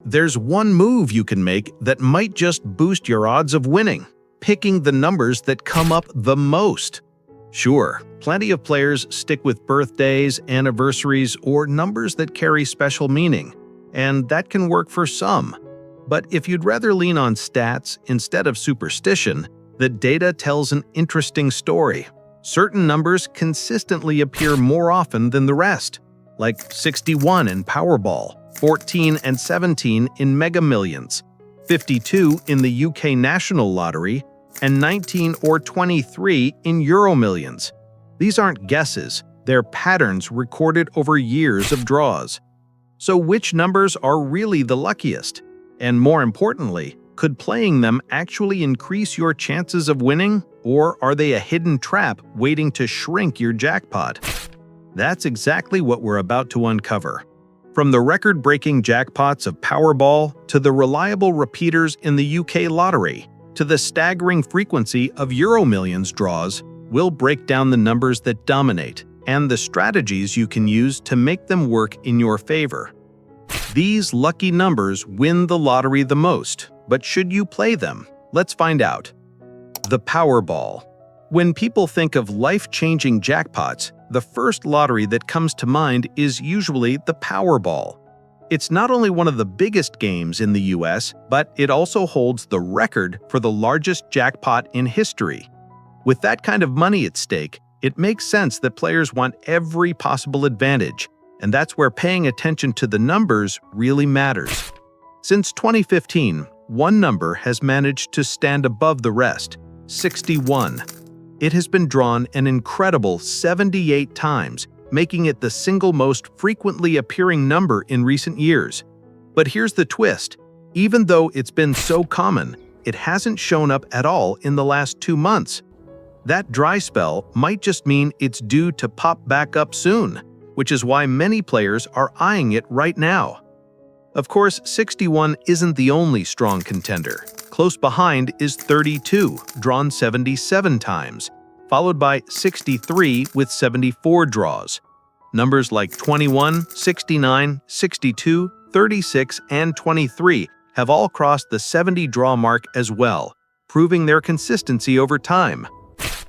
There's one move you can make that might just boost your odds of winning: picking the numbers that come up the most. Sure, plenty of players stick with birthdays, anniversaries, or numbers that carry special meaning, and that can work for some. But if you'd rather lean on stats instead of superstition, the data tells an interesting story. Certain numbers consistently appear more often than the rest, like 61 in Powerball, 14 and 17 in Mega Millions, 52 in the UK National Lottery, and 19 or 23 in EuroMillions. These aren't guesses, they're patterns recorded over years of draws. So which numbers are really the luckiest? And more importantly, could playing them actually increase your chances of winning, or are they a hidden trap waiting to shrink your jackpot? That's exactly what we're about to uncover. From the record-breaking jackpots of Powerball to the reliable repeaters in the UK lottery, to the staggering frequency of EuroMillions draws, we'll break down the numbers that dominate and the strategies you can use to make them work in your favor. These lucky numbers win the lottery the most, but should you play them? Let's find out. The Powerball. When people think of life-changing jackpots, the first lottery that comes to mind is usually the Powerball. It's not only one of the biggest games in the US, but it also holds the record for the largest jackpot in history. With that kind of money at stake, it makes sense that players want every possible advantage, and that's where paying attention to the numbers really matters. Since 2015, one number has managed to stand above the rest: 61. It has been drawn an incredible 78 times, making it the single most frequently appearing number in recent years. But here's the twist: even though it's been so common, it hasn't shown up at all in the last 2 months. That dry spell might just mean it's due to pop back up soon, which is why many players are eyeing it right now. Of course, 61 isn't the only strong contender. Close behind is 32, drawn 77 times, followed by 63 with 74 draws. Numbers like 21, 69, 62, 36, and 23 have all crossed the 70 draw mark as well, proving their consistency over time.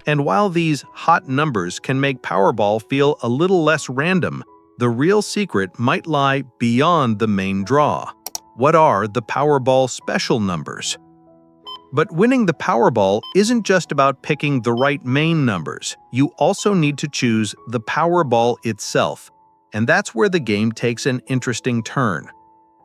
And while these hot numbers can make Powerball feel a little less random, the real secret might lie beyond the main draw. What are the Powerball special numbers? But winning the Powerball isn't just about picking the right main numbers. You also need to choose the Powerball itself, and that's where the game takes an interesting turn.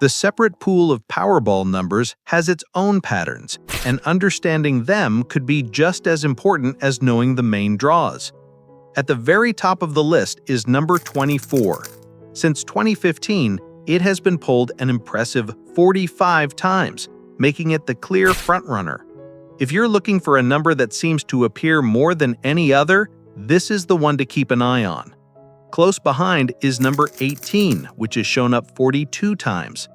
The separate pool of Powerball numbers has its own patterns, and understanding them could be just as important as knowing the main draws. At the very top of the list is number 24. Since 2015, it has been pulled an impressive 45 times, making it the clear frontrunner. If you're looking for a number that seems to appear more than any other, this is the one to keep an eye on. Close behind is number 18, which is shown up 42 times.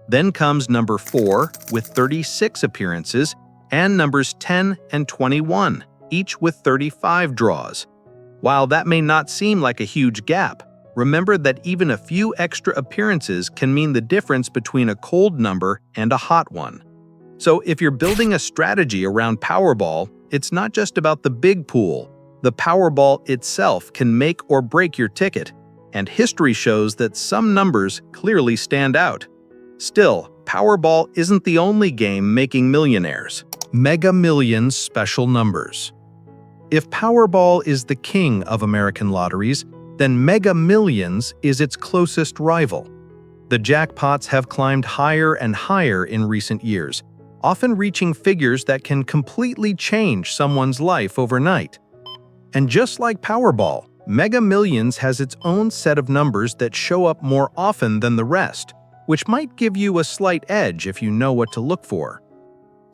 Then comes number 4, with 36 appearances, and numbers 10 and 21, each with 35 draws. While that may not seem like a huge gap, remember that even a few extra appearances can mean the difference between a cold number and a hot one. So if you're building a strategy around Powerball, it's not just about the big pool. The Powerball itself can make or break your ticket, and history shows that some numbers clearly stand out. Still, Powerball isn't the only game making millionaires. Mega Millions special numbers. If Powerball is the king of American lotteries, then Mega Millions is its closest rival. The jackpots have climbed higher and higher in recent years, often reaching figures that can completely change someone's life overnight. And just like Powerball, Mega Millions has its own set of numbers that show up more often than the rest, which might give you a slight edge if you know what to look for.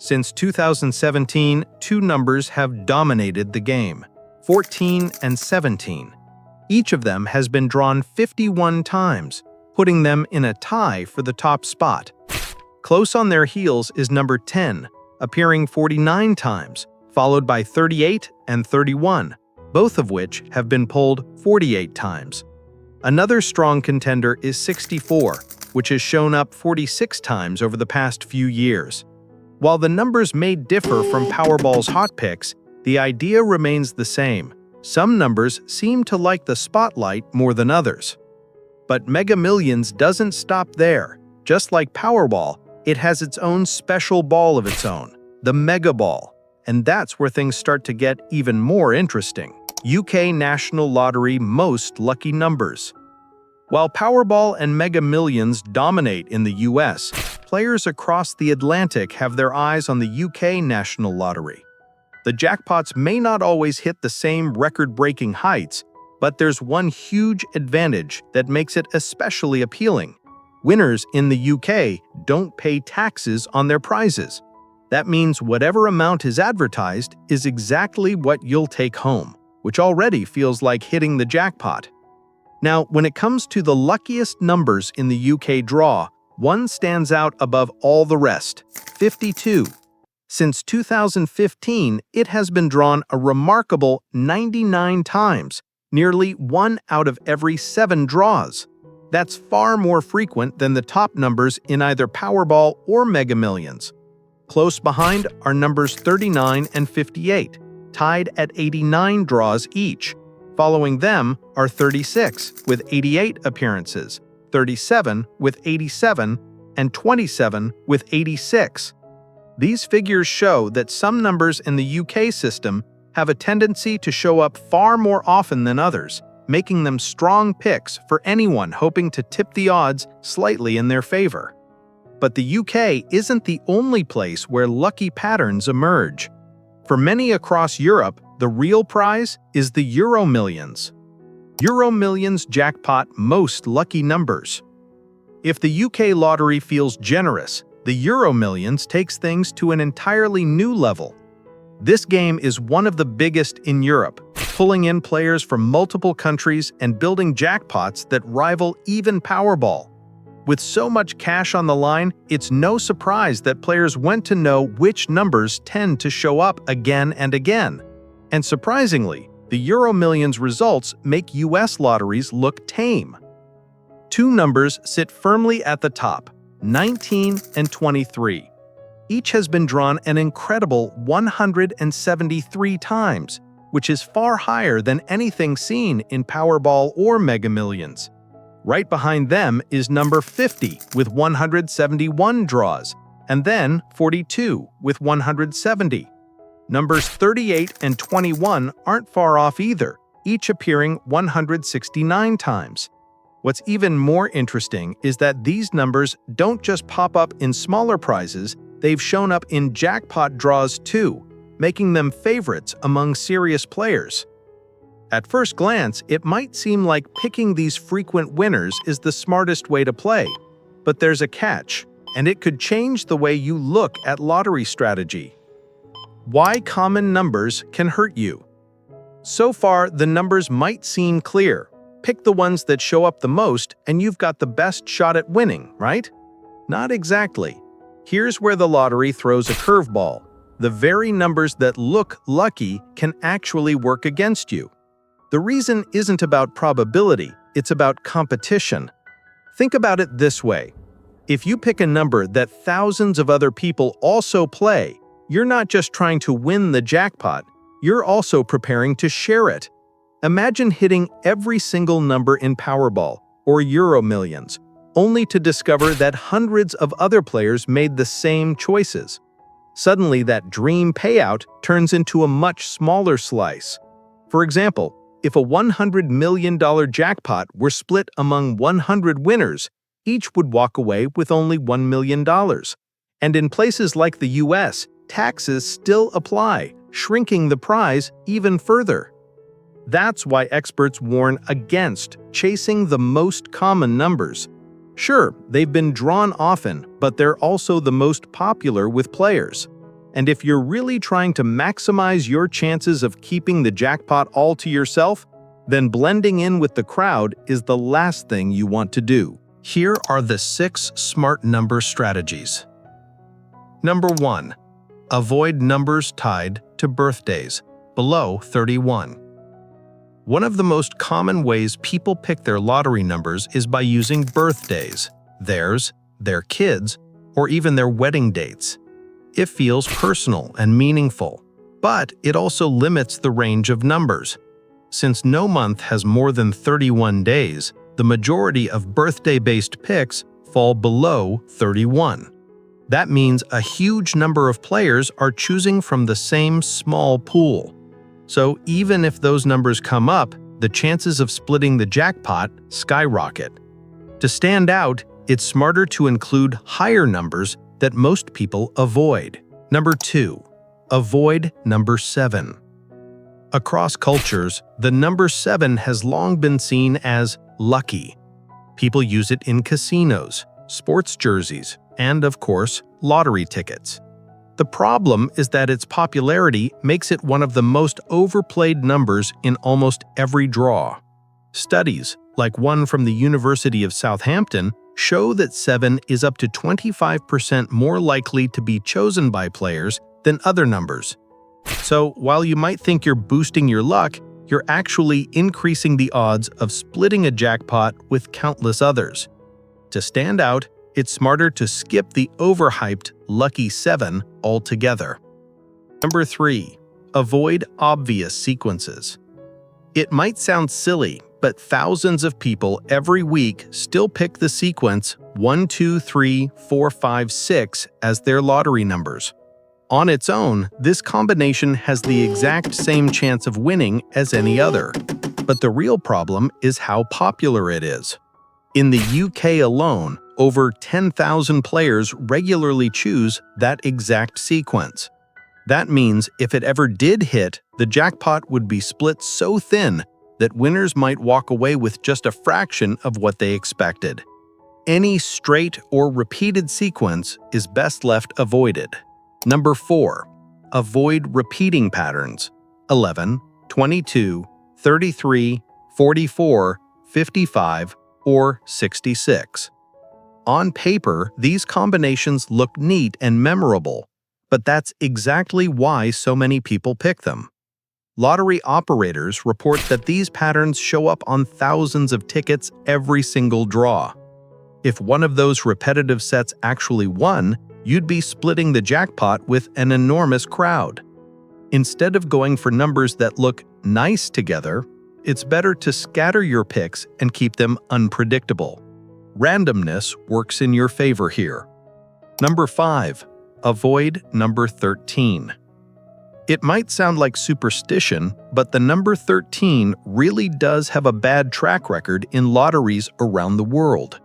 Since 2017, 2 numbers have dominated the game: 14 and 17. Each of them has been drawn 51 times, putting them in a tie for the top spot. Close on their heels is number 10, appearing 49 times, followed by 38 and 31, both of which have been pulled 48 times. Another strong contender is 64, which has shown up 46 times over the past few years. While the numbers may differ from Powerball's hot picks, the idea remains the same. Some numbers seem to like the spotlight more than others. But Mega Millions doesn't stop there. Just like Powerball, it has its own special ball of its own, the Mega Ball. And that's where things start to get even more interesting. UK National Lottery most lucky numbers. While Powerball and Mega Millions dominate in the US, players across the Atlantic have their eyes on the UK National Lottery. The jackpots may not always hit the same record-breaking heights, but there's one huge advantage that makes it especially appealing. Winners in the UK don't pay taxes on their prizes. That means whatever amount is advertised is exactly what you'll take home, which already feels like hitting the jackpot. Now, when it comes to the luckiest numbers in the UK draw, one stands out above all the rest: 52. Since 2015, it has been drawn a remarkable 99 times, nearly 1 out of every 7 draws. That's far more frequent than the top numbers in either Powerball or Mega Millions. Close behind are numbers 39 and 58, tied at 89 draws each. Following them are 36, with 88 appearances, 37 with 87, and 27 with 86. These figures show that some numbers in the UK system have a tendency to show up far more often than others, making them strong picks for anyone hoping to tip the odds slightly in their favor. But the UK isn't the only place where lucky patterns emerge. For many across Europe, the real prize is the EuroMillions. EuroMillions jackpot most lucky numbers. If the UK lottery feels generous, the EuroMillions takes things to an entirely new level. This game is one of the biggest in Europe, pulling in players from multiple countries and building jackpots that rival even Powerball. With so much cash on the line, it's no surprise that players want to know which numbers tend to show up again and again. And surprisingly, the EuroMillions results make US lotteries look tame. 2 numbers sit firmly at the top: 19 and 23. Each has been drawn an incredible 173 times, which is far higher than anything seen in Powerball or Mega Millions. Right behind them is number 50 with 171 draws, and then 42 with 170. Numbers 38 and 21 aren't far off either, each appearing 169 times. What's even more interesting is that these numbers don't just pop up in smaller prizes, they've shown up in jackpot draws too, making them favorites among serious players. At first glance, it might seem like picking these frequent winners is the smartest way to play. But there's a catch, and it could change the way you look at lottery strategy. Why common numbers can hurt you. So far, the numbers might seem clear. Pick the ones that show up the most and you've got the best shot at winning, right? Not exactly. Here's where the lottery throws a curveball. The very numbers that look lucky can actually work against you. The reason isn't about probability, it's about competition. Think about it this way. If you pick a number that thousands of other people also play, you're not just trying to win the jackpot, you're also preparing to share it. Imagine hitting every single number in Powerball or EuroMillions, only to discover that hundreds of other players made the same choices. Suddenly, that dream payout turns into a much smaller slice. For example, if a $100 million jackpot were split among 100 winners, each would walk away with only $1 million. And in places like the US, taxes still apply, shrinking the prize even further. That's why experts warn against chasing the most common numbers. Sure, they've been drawn often, but they're also the most popular with players. And if you're really trying to maximize your chances of keeping the jackpot all to yourself, then blending in with the crowd is the last thing you want to do. Here are the 6 smart number strategies. Number 1. Avoid numbers tied to birthdays, below 31. One of the most common ways people pick their lottery numbers is by using birthdays. theirs, their kids, or even their wedding dates. It feels personal and meaningful, but it also limits the range of numbers. Since no month has more than 31 days, the majority of birthday-based picks fall below 31. That means a huge number of players are choosing from the same small pool. So even if those numbers come up, the chances of splitting the jackpot skyrocket. To stand out, it's smarter to include higher numbers that most people avoid. Number 2. Avoid number 7. Across cultures, the number 7 has long been seen as lucky. People use it in casinos, sports jerseys, and, of course, lottery tickets. The problem is that its popularity makes it one of the most overplayed numbers in almost every draw. Studies, like one from the University of Southampton, show that 7 is up to 25% more likely to be chosen by players than other numbers. So, while you might think you're boosting your luck, you're actually increasing the odds of splitting a jackpot with countless others. To stand out, it's smarter to skip the overhyped Lucky 7 altogether. Number 3. Avoid obvious sequences. It might sound silly, but thousands of people every week still pick the sequence 1, 2, 3, 4, 5, 6 as their lottery numbers. On its own, this combination has the exact same chance of winning as any other. But the real problem is how popular it is. In the UK alone, over 10,000 players regularly choose that exact sequence. That means if it ever did hit, the jackpot would be split so thin that winners might walk away with just a fraction of what they expected. Any straight or repeated sequence is best left avoided. Number 4. Avoid repeating patterns. 11, 22, 33, 44, 55, or 66. On paper, these combinations look neat and memorable, but that's exactly why so many people pick them. Lottery operators report that these patterns show up on thousands of tickets every single draw. If one of those repetitive sets actually won, you'd be splitting the jackpot with an enormous crowd. Instead of going for numbers that look nice together, it's better to scatter your picks and keep them unpredictable. Randomness works in your favor here. Number 5. Avoid number 13. It might sound like superstition, but the number 13 really does have a bad track record in lotteries around the world.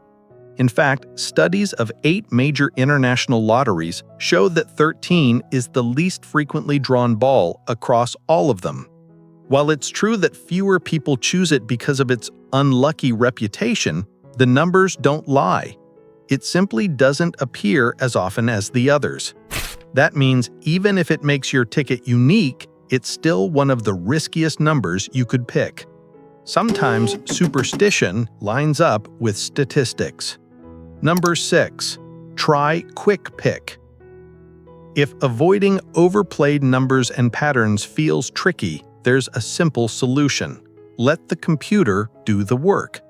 In fact, studies of 8 major international lotteries show that 13 is the least frequently drawn ball across all of them. While it's true that fewer people choose it because of its unlucky reputation, the numbers don't lie. It simply doesn't appear as often as the others. That means even if it makes your ticket unique, it's still one of the riskiest numbers you could pick. Sometimes superstition lines up with statistics. Number 6. Try Quick Pick. If avoiding overplayed numbers and patterns feels tricky, there's a simple solution. Let the computer do the work.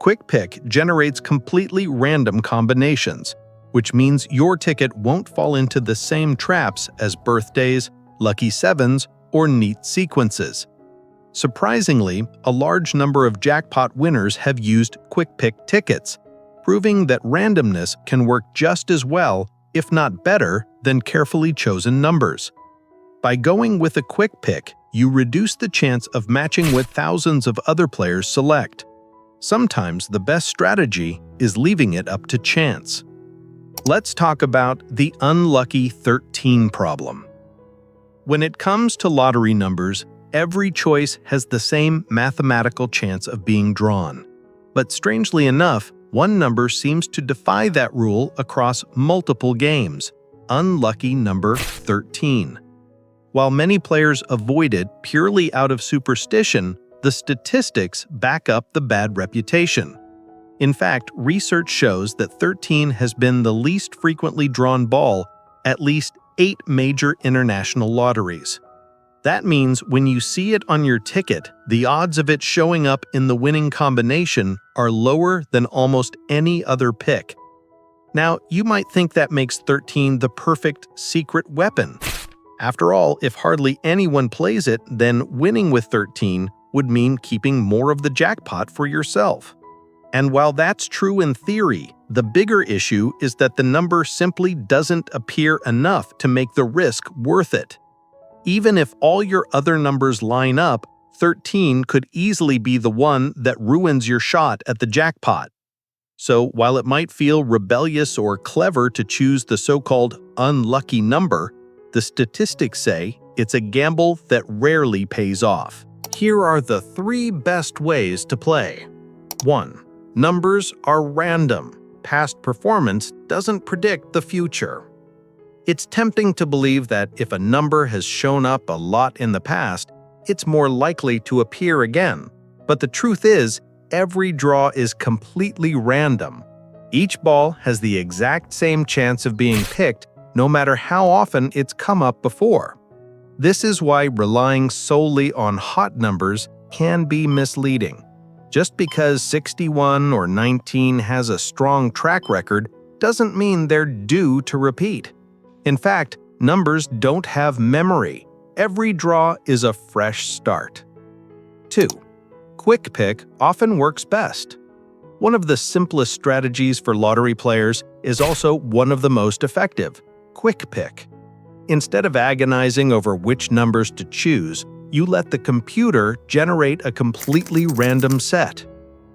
Quick Pick generates completely random combinations, which means your ticket won't fall into the same traps as birthdays, lucky 7s, or neat sequences. Surprisingly, a large number of jackpot winners have used Quick Pick tickets, proving that randomness can work just as well, if not better, than carefully chosen numbers. By going with a Quick Pick, you reduce the chance of matching what thousands of other players select. Sometimes the best strategy is leaving it up to chance. Let's talk about the unlucky 13 problem. When it comes to lottery numbers, every choice has the same mathematical chance of being drawn. But strangely enough, one number seems to defy that rule across multiple games: unlucky number 13. While many players avoid it purely out of superstition, the statistics back up the bad reputation. In fact, research shows that 13 has been the least frequently drawn ball at least 8 major international lotteries. That means when you see it on your ticket, the odds of it showing up in the winning combination are lower than almost any other pick. Now, you might think that makes 13 the perfect secret weapon. After all, if hardly anyone plays it, then winning with 13 would mean keeping more of the jackpot for yourself. And while that's true in theory, the bigger issue is that the number simply doesn't appear enough to make the risk worth it. Even if all your other numbers line up, 13 could easily be the one that ruins your shot at the jackpot. So while it might feel rebellious or clever to choose the so-called unlucky number, the statistics say it's a gamble that rarely pays off. Here are the 3 best ways to play. 1. Numbers are random. Past performance doesn't predict the future. It's tempting to believe that if a number has shown up a lot in the past, it's more likely to appear again. But the truth is, every draw is completely random. Each ball has the exact same chance of being picked, no matter how often it's come up before. This is why relying solely on hot numbers can be misleading. Just because 61 or 19 has a strong track record doesn't mean they're due to repeat. In fact, numbers don't have memory. Every draw is a fresh start. 2. Quick pick often works best. One of the simplest strategies for lottery players is also one of the most effective: quick pick. Instead of agonizing over which numbers to choose, you let the computer generate a completely random set.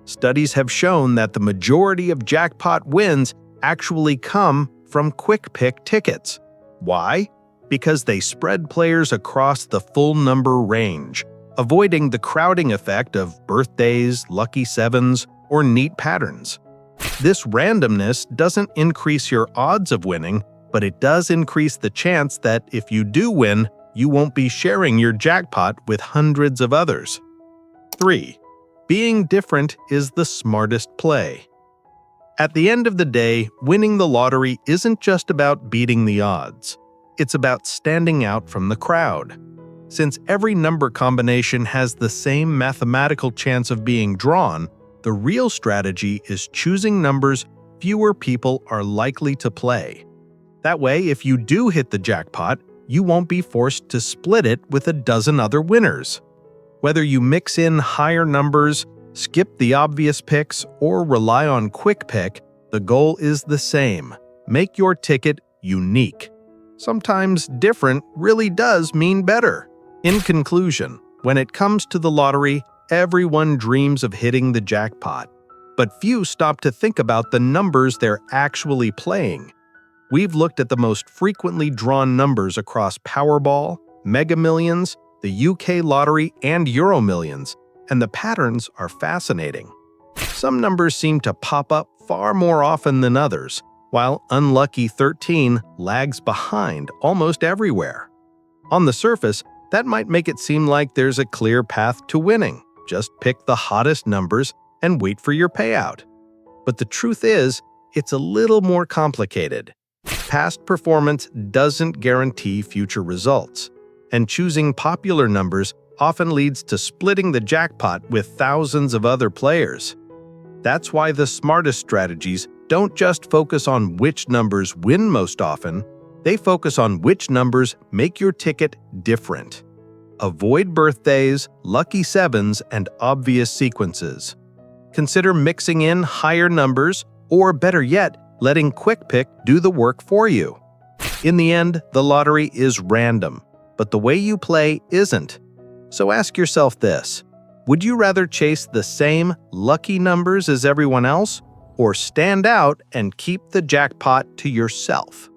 Studies have shown that the majority of jackpot wins actually come from quick pick tickets. Why? Because they spread players across the full number range, avoiding the crowding effect of birthdays, lucky sevens, or neat patterns. This randomness doesn't increase your odds of winning, but it does increase the chance that if you do win, you won't be sharing your jackpot with hundreds of others. 3. Being different is the smartest play. At the end of the day, winning the lottery isn't just about beating the odds. It's about standing out from the crowd. Since every number combination has the same mathematical chance of being drawn, the real strategy is choosing numbers fewer people are likely to play. That way, if you do hit the jackpot, you won't be forced to split it with a dozen other winners. Whether you mix in higher numbers, skip the obvious picks, or rely on quick pick, the goal is the same: make your ticket unique. Sometimes different really does mean better. In conclusion, when it comes to the lottery, everyone dreams of hitting the jackpot, but few stop to think about the numbers they're actually playing. We've looked at the most frequently drawn numbers across Powerball, EuroMillions, the UK lottery, and EuroMillions, and the patterns are fascinating. Some numbers seem to pop up far more often than others, while unlucky 13 lags behind almost everywhere. On the surface, that might make it seem like there's a clear path to winning. Just pick the hottest numbers and wait for your payout. But the truth is, it's a little more complicated. Past performance doesn't guarantee future results, and choosing popular numbers often leads to splitting the jackpot with thousands of other players. That's why the smartest strategies don't just focus on which numbers win most often, they focus on which numbers make your ticket different. Avoid birthdays, lucky sevens, and obvious sequences. Consider mixing in higher numbers, or better yet, letting quick pick do the work for you. In the end, the lottery is random, but the way you play isn't. So ask yourself this: would you rather chase the same lucky numbers as everyone else, or stand out and keep the jackpot to yourself?